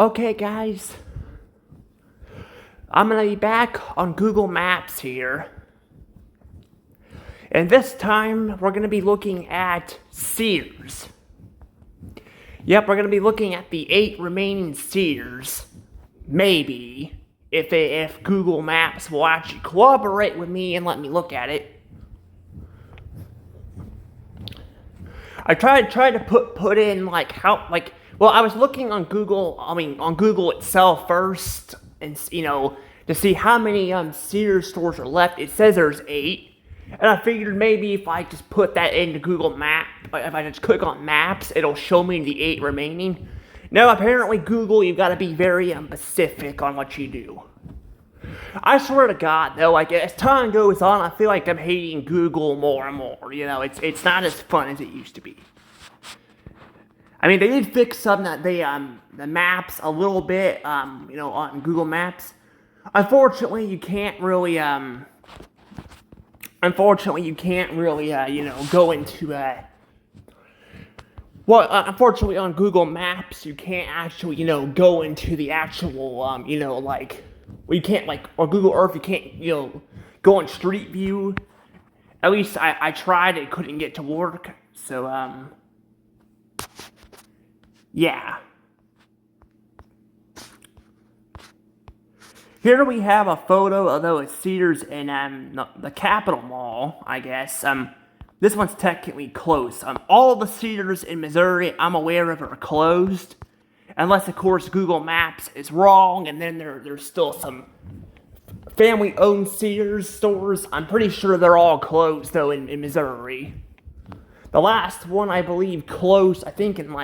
Okay, guys, I'm gonna be back on Google Maps here. And this time, we're gonna be looking at Sears. Yep, we're gonna be looking at the 8 remaining Sears. Maybe. If Google Maps will actually cooperate with me and let me look at it. I tried to put in I was looking on Google, on Google itself first, and to see how many Sears stores are left. It says there's 8, and I figured maybe if I just put that into Google Map, if I just click on Maps, it'll show me the 8 remaining. No, apparently Google, you've got to be very specific on what you do. I swear to God, though, as time goes on, I feel like I'm hating Google more and more. It's not as fun as it used to be. I mean, they did fix some that the maps a little bit, on Google Maps. Unfortunately, you can't really, go into, unfortunately on Google Maps, you can't actually, go into the actual, you can't, or Google Earth, you can't, go on Street View. At least I tried, it couldn't get to work, so, yeah. Here we have a photo of those Sears in the Capitol Mall, I guess. This one's technically closed. All the Sears in Missouri I'm aware of are closed. Unless, of course, Google Maps is wrong, and then there's still some family-owned Sears stores. I'm pretty sure they're all closed, though, in Missouri. The last one, I believe, closed, I think, in,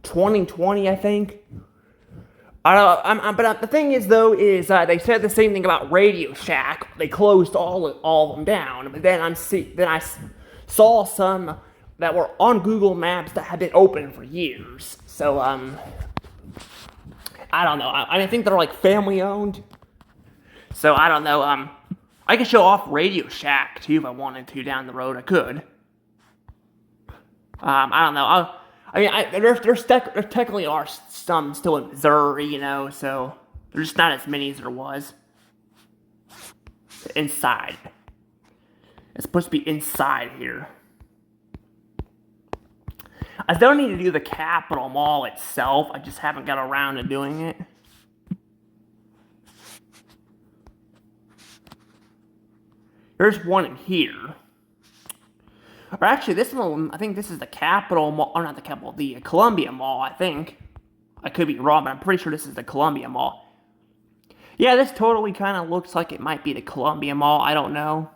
2020, I think. But the thing is, though, is they said the same thing about Radio Shack. They closed all of them down. But then I saw some that were on Google Maps that had been open for years. So, I don't know. I think they're, family owned. So, I don't know. I could show off Radio Shack, too, if I wanted to down the road. I could. I don't know. There technically are some still in Missouri, so there's just not as many as there was. Inside. It's supposed to be inside here. I still need to do the Capitol Mall itself. I just haven't got around to doing it. There's one in here. Or actually, this one, I think this is the Capitol Mall, or not the Capitol, the Colombia Mall, I think. I could be wrong, but I'm pretty sure this is the Colombia Mall. Yeah, this totally kind of looks like it might be the Colombia Mall. I don't know.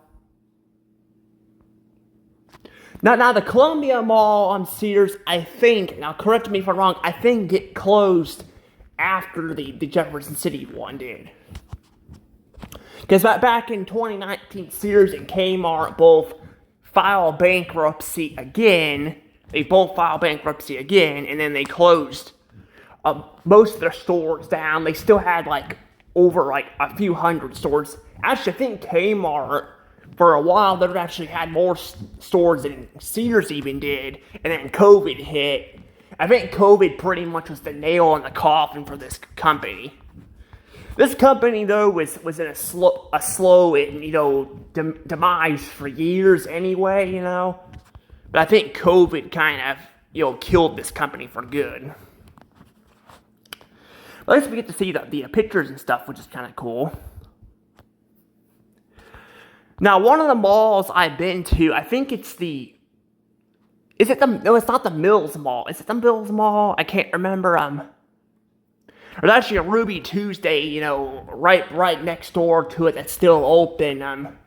Now the Colombia Mall on Sears, I think, now correct me if I'm wrong, I think it closed after the Jefferson City one did. Because back in 2019, Sears and Kmart both filed bankruptcy again. They both filed bankruptcy again, and then they closed most of their stores down. They still had over a few hundred stores. Actually, I think Kmart, for a while, they actually had more stores than Sears even did, and then COVID hit. I think COVID pretty much was the nail in the coffin for this company. This company, though, was in a slow demise for years anyway, But I think COVID kind of, killed this company for good. But at least we get to see the pictures and stuff, which is kind of cool. Now, one of the malls I've been to, I think it's no, it's not the Mills Mall. Is it the Mills Mall? I can't remember, There's actually a Ruby Tuesday, right next door to it that's still open.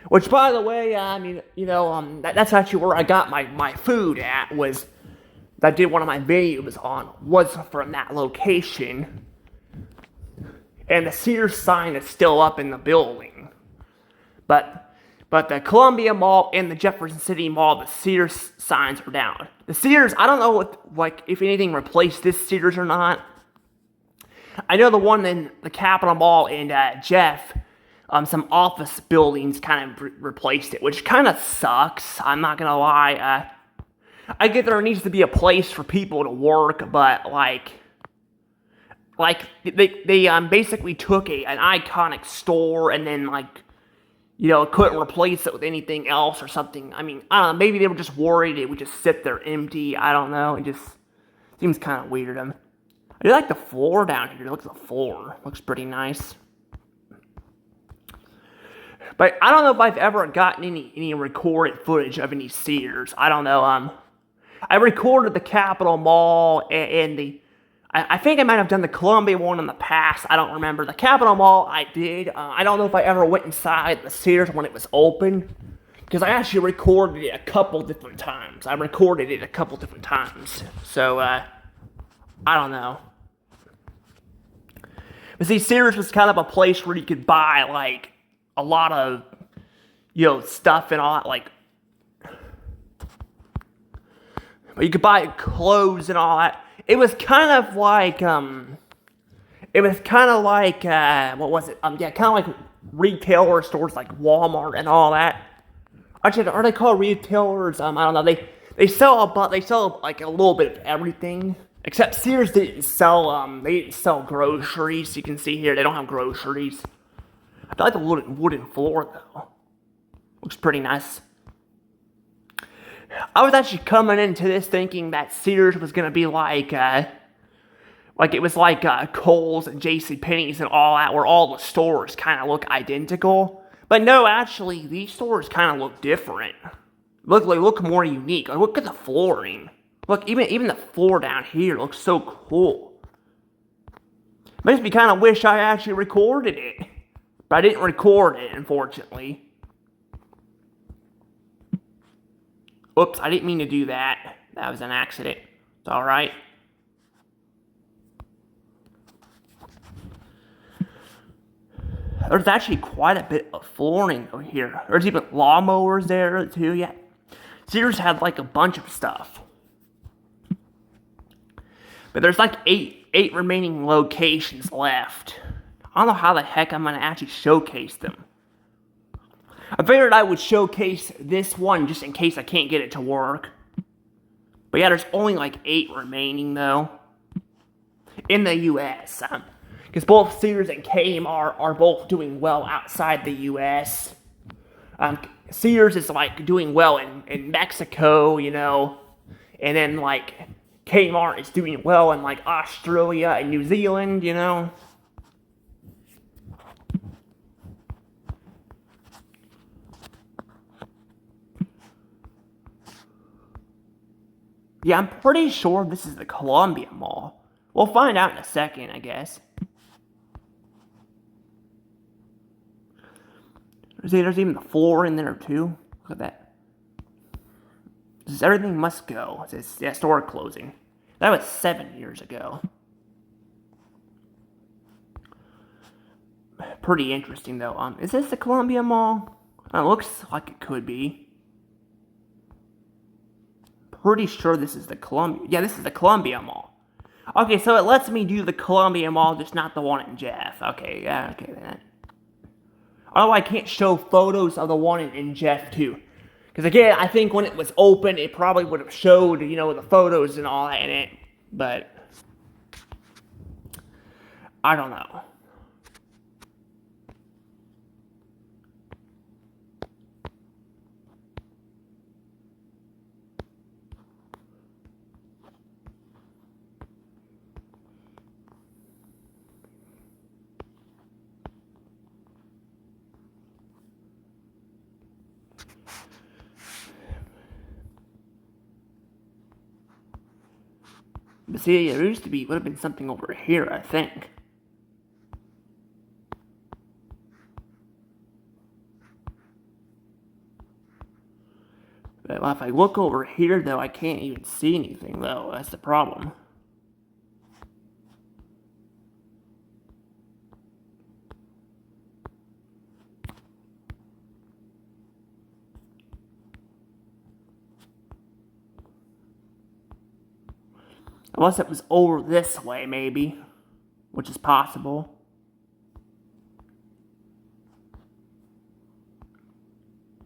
Which, by the way, that's actually where I got my food at, was, that I did one of my videos on, was from that location. And the Sears sign is still up in the building. But the Columbia Mall and the Jefferson City Mall, the Sears signs are down. The Sears, I don't know if anything replaced this Sears or not. I know the one in the Capitol Mall in Jeff, some office buildings kind of replaced it, which kind of sucks. I'm not gonna lie. I get there needs to be a place for people to work, but like they basically took an iconic store and then like couldn't replace it with anything else or something. I mean, I don't know, maybe they were just worried it would just sit there empty. I don't know. It just seems kind of weird. I do like the floor down here. Look at the floor. Looks pretty nice. But I don't know if I've ever gotten any recorded footage of any Sears. I don't know. I recorded the Capitol Mall and the. I think I might have done the Colombia one in the past. I don't remember. The Capitol Mall I did. I don't know if I ever went inside the Sears when it was open. Because I actually recorded it a couple different times. So, I don't know. But see, Sears was kind of a place where you could buy, like, a lot of, stuff and all that, like. But you could buy clothes and all that. It was kind of like, what was it? kind of like retailer stores like Walmart and all that. Actually, are they called retailers? I don't know. They sell like a little bit of everything. Except Sears didn't sell groceries. You can see here, they don't have groceries. I like the wooden floor though. Looks pretty nice. I was actually coming into this thinking that Sears was gonna be like it was like Kohl's and JCPenney's and all that, where all the stores kind of look identical. But no, actually, these stores kind of look different. Look more unique. Like, look at the flooring. Look, even the floor down here looks so cool. Makes me kind of wish I actually recorded it, but I didn't record it, unfortunately. Oops, I didn't mean to do that. That was an accident. It's alright. There's actually quite a bit of flooring over here. There's even lawnmowers there, too, yeah. Sears had, like, a bunch of stuff. But there's, like, eight remaining locations left. I don't know how the heck I'm going to actually showcase them. I figured I would showcase this one just in case I can't get it to work. But yeah, there's only like 8 remaining though. In the US. Because both Sears and Kmart are both doing well outside the US. Sears is like doing well in Mexico, And then like Kmart is doing well in like Australia and New Zealand, Yeah, I'm pretty sure this is the Colombia Mall. We'll find out in a second, I guess. There's even the floor in there, too. Look at that. Everything must go. It says, yeah, store closing. That was 7 years ago. Pretty interesting, though. Is this the Colombia Mall? It looks like it could be. Pretty sure this is the Colombia. Yeah, this is the Colombia Mall. Okay, so it lets me do the Colombia Mall, just not the one in Jeff. Okay, yeah, okay then. Oh, I can't show photos of the one in Jeff too. Because again, I think when it was open, it probably would have showed, the photos and all that in it. But I don't know. But see, there would have been something over here, I think. But if I look over here, though, I can't even see anything, though. That's the problem. Unless it was over this way, maybe. Which is possible.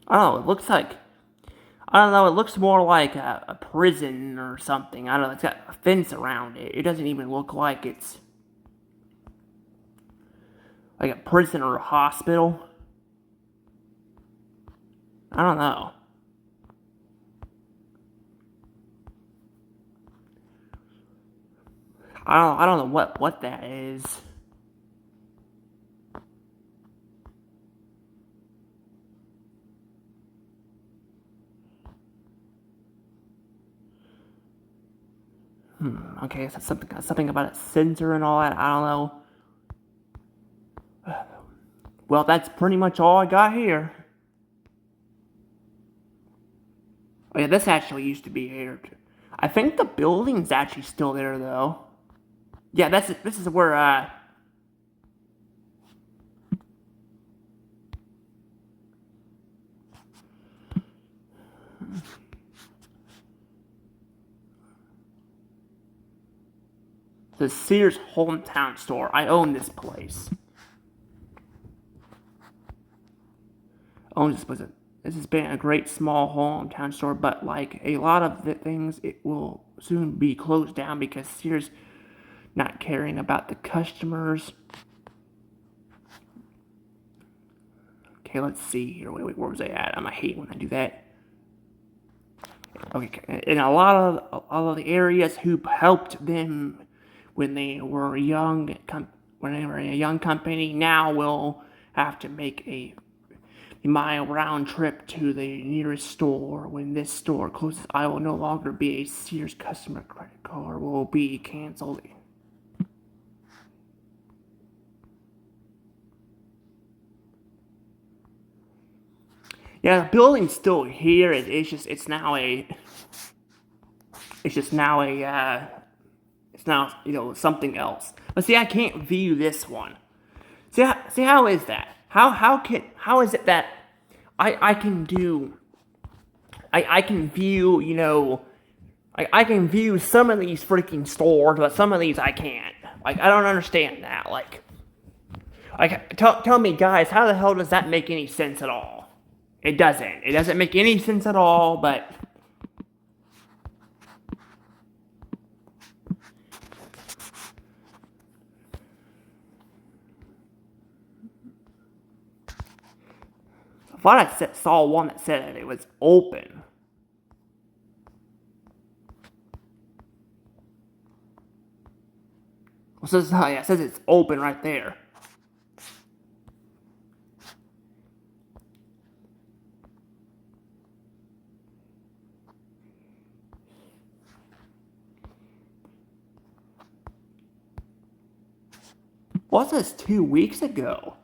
I don't know, it looks like... I don't know, it looks more like a prison or something. I don't know, it's got a fence around it. It doesn't even look like it's like a prison or a hospital. I don't know. I don't know what that is. Okay, so something about a sensor and all that. I don't know. Well, that's pretty much all I got here. Oh yeah, this actually used to be here. I think the building's actually still there though. Yeah, this is where the Sears hometown store. I own this place. Own this place. This has been a great small hometown store, but like a lot of the things, it will soon be closed down because Sears not caring about the customers. Okay, let's see here. Wait, where was I at? I hate when I do that. Okay, in a lot of the areas who helped them when they were young, when they were in a young company, now will have to make a mile round trip to the nearest store. When this store closes, I will no longer be a Sears customer. Credit card will be canceled. Yeah, the building's still here. It's just now a it's now, something else. But see, I can't view this one. See how is that? How is it that I can do I can view, I can view some of these freaking stores, but some of these I can't. Like, I don't understand that. Tell me, guys, how the hell does that make any sense at all? It doesn't. It doesn't make any sense at all, but I thought I saw one that said that it was open. Well, yeah, it says it's open right there. What's this 2 weeks ago?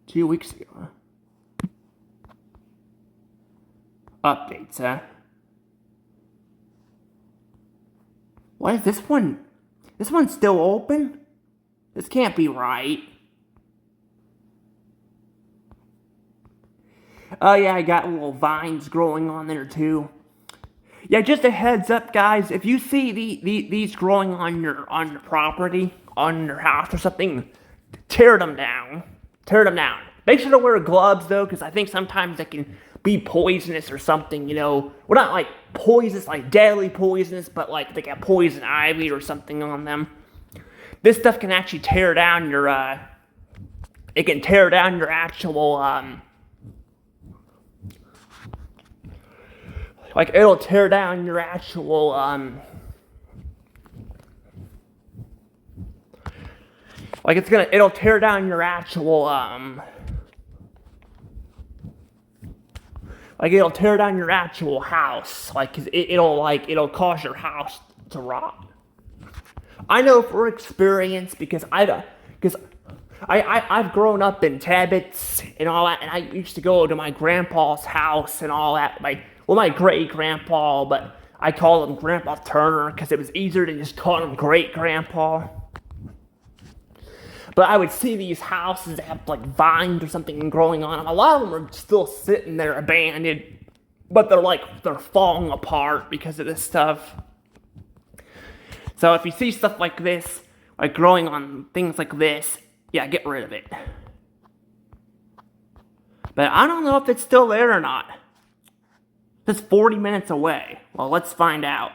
2 weeks ago, huh? Updates, huh? What is this one? This one's still open? This can't be right. Oh yeah, I got little vines growing on there too. Yeah, just a heads up, guys. If you see these growing on your property, on your house or something, tear them down. Tear them down. Make sure to wear gloves though, because I think sometimes they can be poisonous or something. Well, not like poisonous, like deadly poisonous, but like they got poison ivy or something on them. This stuff can actually tear down your. It can tear down your actual. Like, it'll tear down your actual, like, it'll tear down your actual, like, it'll tear down your actual house. Like, it'll cause your house to rot. I know for experience because I've grown up in Tabbits and all that, and I used to go to my grandpa's house and all that, my great-grandpa, but I call him Grandpa Turner because it was easier to just call him great-grandpa. But I would see these houses that have, like, vines or something growing on them. A lot of them are still sitting there abandoned, but they're falling apart because of this stuff. So if you see stuff like this, like growing on things like this, yeah, get rid of it. But I don't know if it's still there or not. It's 40 minutes away. Well, let's find out.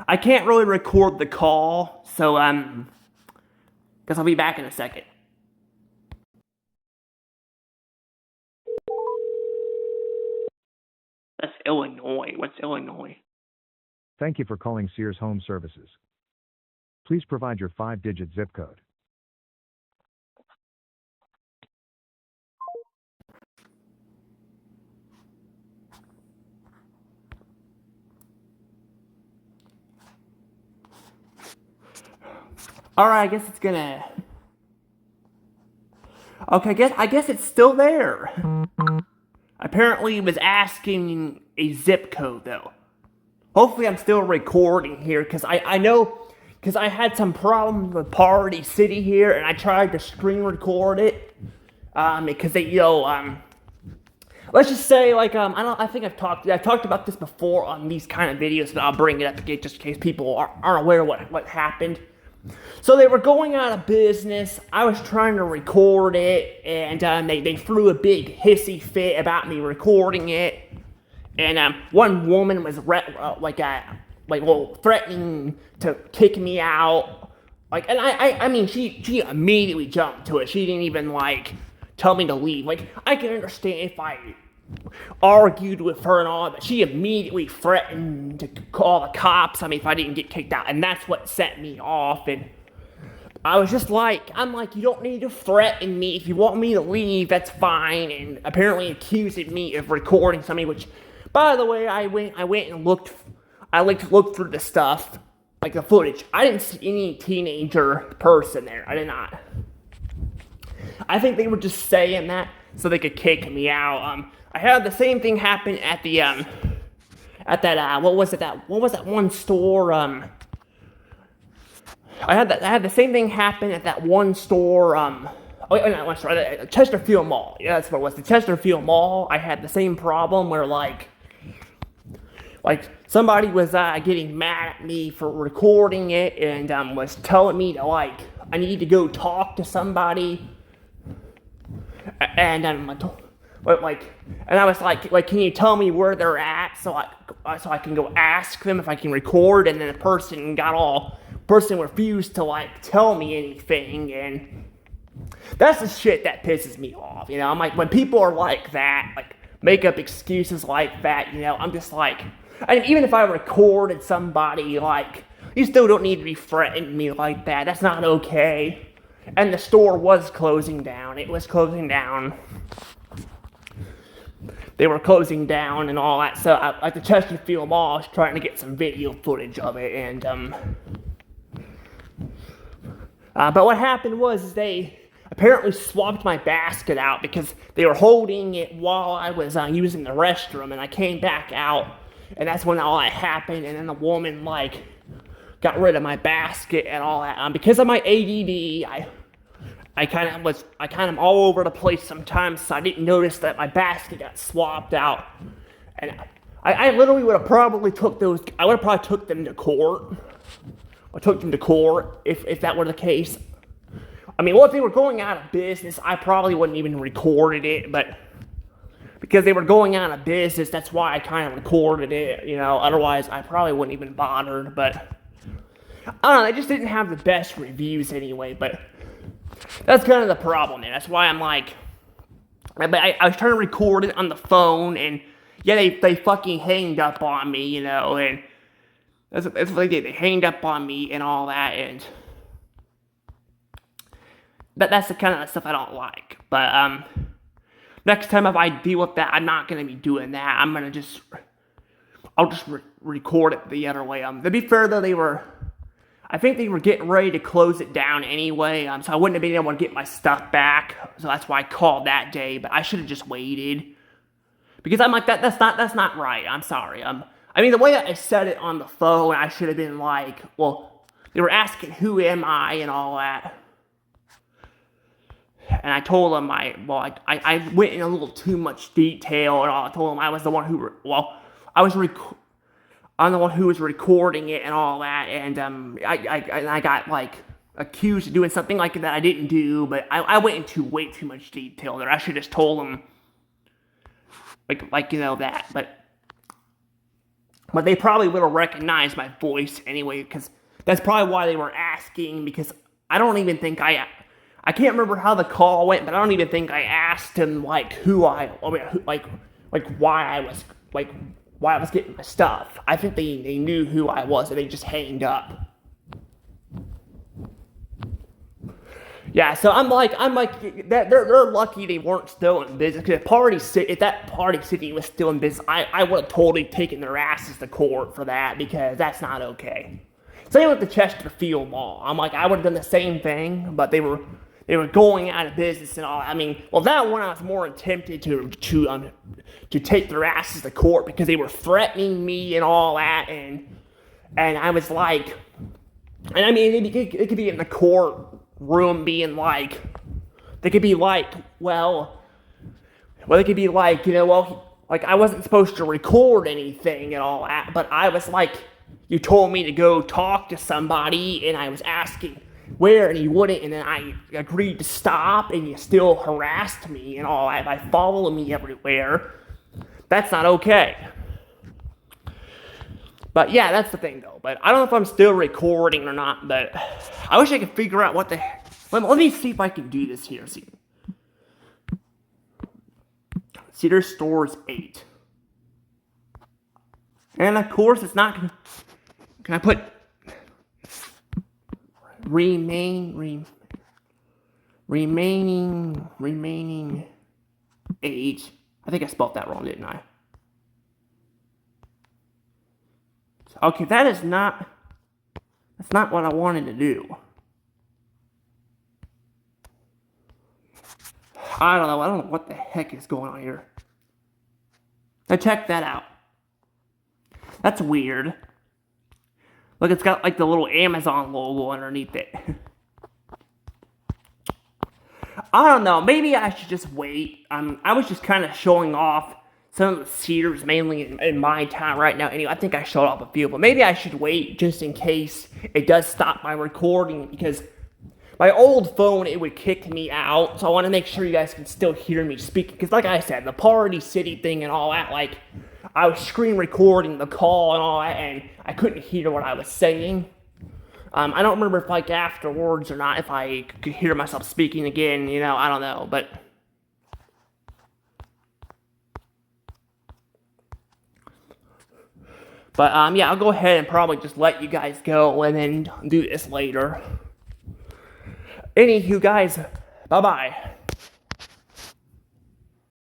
I can't really record the call, so Because I'll be back in a second. That's Illinois. What's Illinois? Thank you for calling Sears Home Services. Please provide your 5-digit zip code. Alright, I guess it's gonna... Okay, I guess it's still there. Apparently it was asking a zip code, though. Hopefully I'm still recording here, because I know... Because I had some problems with Party City here, and I tried to screen record it. Because they, let's just say, I think I've talked about this before on these kind of videos, but I'll bring it up again just in case people aren't aware of what happened. So they were going out of business. I was trying to record it, and they threw a big hissy fit about me recording it. And one woman was threatening to kick me out. And I mean, she immediately jumped to it. She didn't even tell me to leave. I can understand if I argued with her and all, but she immediately threatened to call the cops on me if I didn't get kicked out, and that's what set me off. And I was just you don't need to threaten me. If you want me to leave, that's fine. And apparently accusing me of recording something, which, by the way, I went and looked through the stuff, the footage. I didn't see any teenager person there. I did not. I think they were just saying that so they could kick me out. I had the same thing happen at the what was that one store? I had the same thing happen at that one store. Chesterfield Mall. Yeah, that's what it was. The Chesterfield Mall. I had the same problem where somebody was getting mad at me for recording it and was telling me to I need to go talk to somebody. And I was like, can you tell me where they're at so I can go ask them if I can record? And then the person refused to tell me anything, and that's the shit that pisses me off. I'm when people are like that, make up excuses like that. I'm just even if I recorded somebody, you still don't need to be threatening me like that. That's not okay. And the store was closing down. It was closing down. They were closing down and all that. So, at the Chesterfield Mall, I was trying to get some video footage of it. And, but what happened was they apparently swapped my basket out because they were holding it while I was using the restroom. And I came back out, and that's when all that happened. And then the woman, got rid of my basket and all that. Because of my ADD, I kind of all over the place sometimes, so I didn't notice that my basket got swapped out. And I literally would have probably took them to court. I took them to court if that were the case. If they were going out of business, I probably wouldn't even recorded it, but because they were going out of business, that's why I kind of recorded it, otherwise I probably wouldn't even bothered, but I don't know, they just didn't have the best reviews anyway, but that's kind of the problem, and that's why I'm I was trying to record it on the phone, and yeah, they fucking hanged up on me, and that's what they did. They hanged up on me and all that, and that's the kind of stuff I don't like. But next time if I deal with that, I'm not gonna be doing that. I'll just record it the other way. To be fair though, I think they were getting ready to close it down anyway, so I wouldn't have been able to get my stuff back. So that's why I called that day. But I should have just waited, because I'm that's not right. I'm sorry. The way I said it on the phone, I should have been well, they were asking who am I and all that, and I told them I went in a little too much detail and all. I told them I was the one I'm the one who was recording it and all that, and I got accused of doing something that I didn't do, but I went into way too much detail there. I should have just told them that, but they probably would have recognized my voice anyway, because that's probably why they were asking, because I don't even think I can't remember how the call went, but I don't even think I asked him like why I was getting my stuff. I think they knew who I was and they just hanged up. Yeah, so I'm like that they're lucky they weren't still in business. Because if that Party City was still in business, I would have totally taken their asses to court for that, because that's not okay. Same with the Chesterfield Mall. I'm like, I would have done the same thing, but they were going out of business and all. I mean, well, that one I was more tempted to take their asses to court, because they were threatening me and all that, and I was like, and I mean, it could be in the courtroom being like, they could be like, well, they could be like, like I wasn't supposed to record anything and all that, but I was like, you told me to go talk to somebody, and I was asking where, and you wouldn't, and then I agreed to stop, and you still harassed me and all that by following me everywhere. That's not okay. But yeah, that's the thing though. But I don't know if I'm still recording or not, but I wish I could figure out what the heck. Let me see if I can do this here. See, Cedar Stores 8. And of course, it's not gonna. Can I put remaining 8? I think I spelled that wrong, didn't I? Okay, that's not what I wanted to do. I don't know what the heck is going on here. Now check that out. That's weird. Look, it's got like the little Amazon logo underneath it. I don't know, maybe I should just wait. I was just kind of showing off some of the Sears, mainly in my town right now. Anyway, I think I showed off a few, but maybe I should wait just in case it does stop my recording, because my old phone, it would kick me out, so I want to make sure you guys can still hear me speaking, because like I said, the Party City thing and all that, like, I was screen recording the call and all that, and I couldn't hear what I was saying. I don't remember if, like, afterwards or not, if I could hear myself speaking again, I don't know, but yeah, I'll go ahead and probably just let you guys go and then do this later. Anywho, guys, bye-bye.